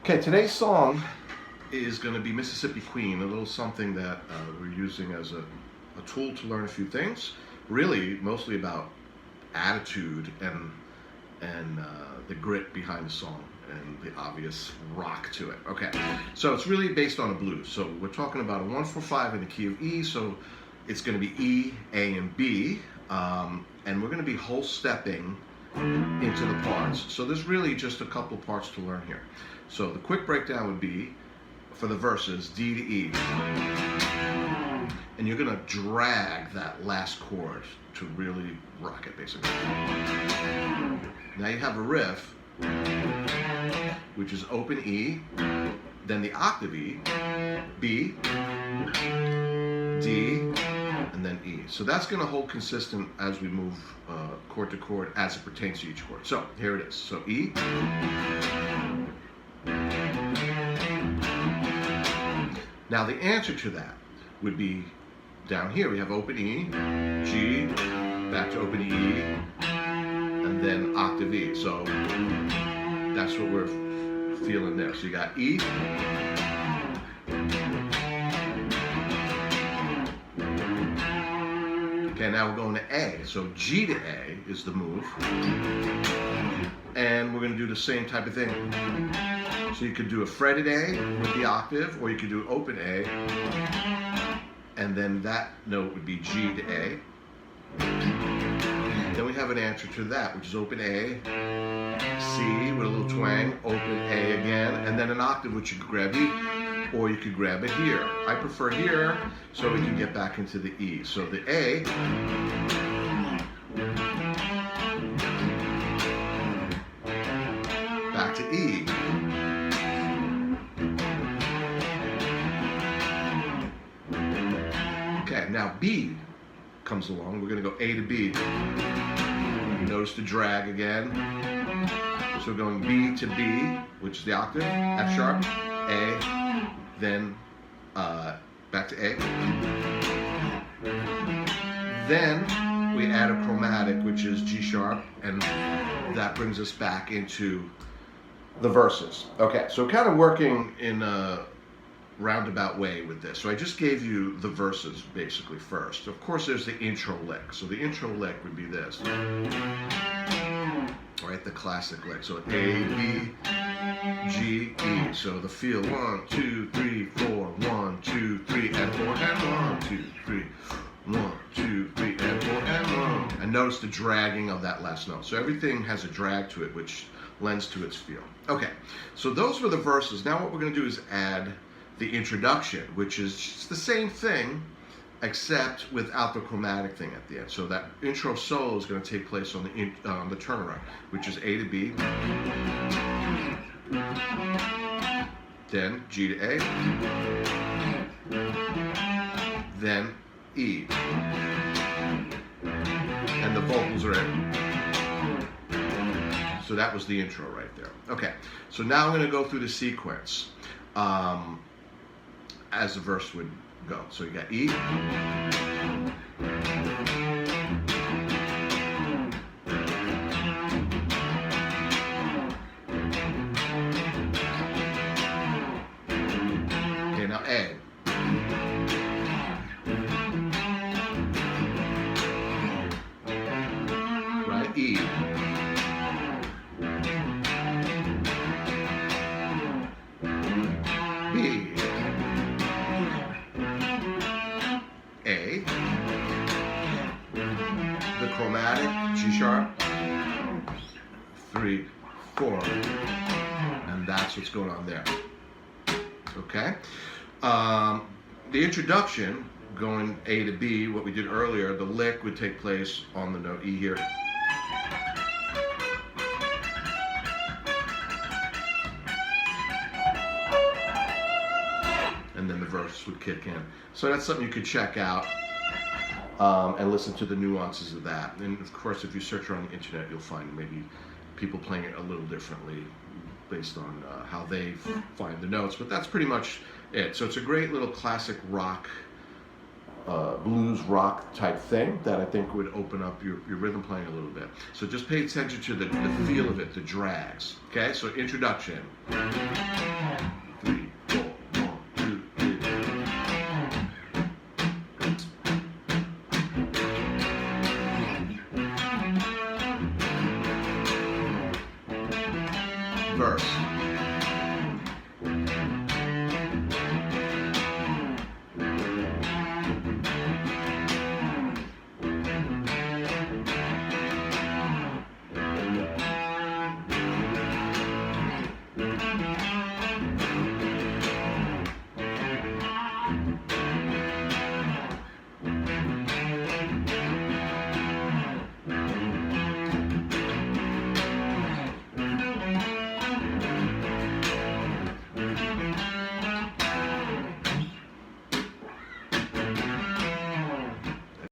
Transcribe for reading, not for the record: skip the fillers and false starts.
Okay, today's song is going to be Mississippi Queen, a little something that we're using as a tool to learn a few things, really mostly about attitude and the grit behind the song and the obvious rock to it. Okay, so it's really based on a blues. So we're talking about a 1-4-5 in the key of E, so it's going to be E, A, and B, and we're going to be whole stepping into the parts. So there's really just a couple parts to learn here. So the quick breakdown would be, for the verses, D to E. And you're going to drag that last chord to really rock it, basically. Now you have a riff, which is open E, then the octave E, B, D, and then E. So that's going to hold consistent as we move chord to chord as it pertains to each chord. So here it is. So E. Now the answer to that would be down here. We have open E, G, back to open E, and then octave E. So that's what we're feeling there. So you got E, okay, now we're going to A. So G to A is the move. And we're going to do the same type of thing. So you could do a fretted A with the octave, or you could do open A, and then that note would be G to A. Then we have an answer to that, which is open A, C with a little twang, open A again, and then an octave which you could grab E, or you could grab it here. I prefer here, so we can get back into the E. So the A, back to E. Okay, now B comes along. We're going to go A to B. Notice the drag again. So we're going B to B, which is the octave, F sharp, A, then back to A. Then we add a chromatic, which is G sharp, and that brings us back into the verses. Okay, so kind of working in a roundabout way with this. So I just gave you the verses basically first. Of course, there's the intro lick. So the intro lick would be this. All right, the classic lick. So A, B, G, E. So the feel 1, 2, 3, 4, 1, 2, 3, and 4, and 1, 2, 3, 1, 2, 3, and 4, and 1. And notice the dragging of that last note. So everything has a drag to it, which lends to its feel. Okay, so those were the verses. Now what we're going to do is add the introduction, which is just the same thing, except without the chromatic thing at the end. So that intro solo is going to take place on the turnaround, which is A to B, then G to A, then E, and the vocals are in. So that was the intro right there. Okay, so now I'm going to go through the sequence as the verse would go. So you got E, okay, now A, right, E, B, A, the chromatic, G sharp, 3, 4, and that's what's going on there. Okay? The introduction, going A to B, what we did earlier, the lick would take place on the note E here. And then the verse would kick in. So that's something you could check out and listen to the nuances of that. And of course, if you search around the internet, you'll find maybe people playing it a little differently based on how they find the notes. But that's pretty much it. So it's a great little classic rock blues rock type thing that I think would open up your rhythm playing a little bit. So just pay attention to the feel of it, the drags. Okay, so introduction. verse.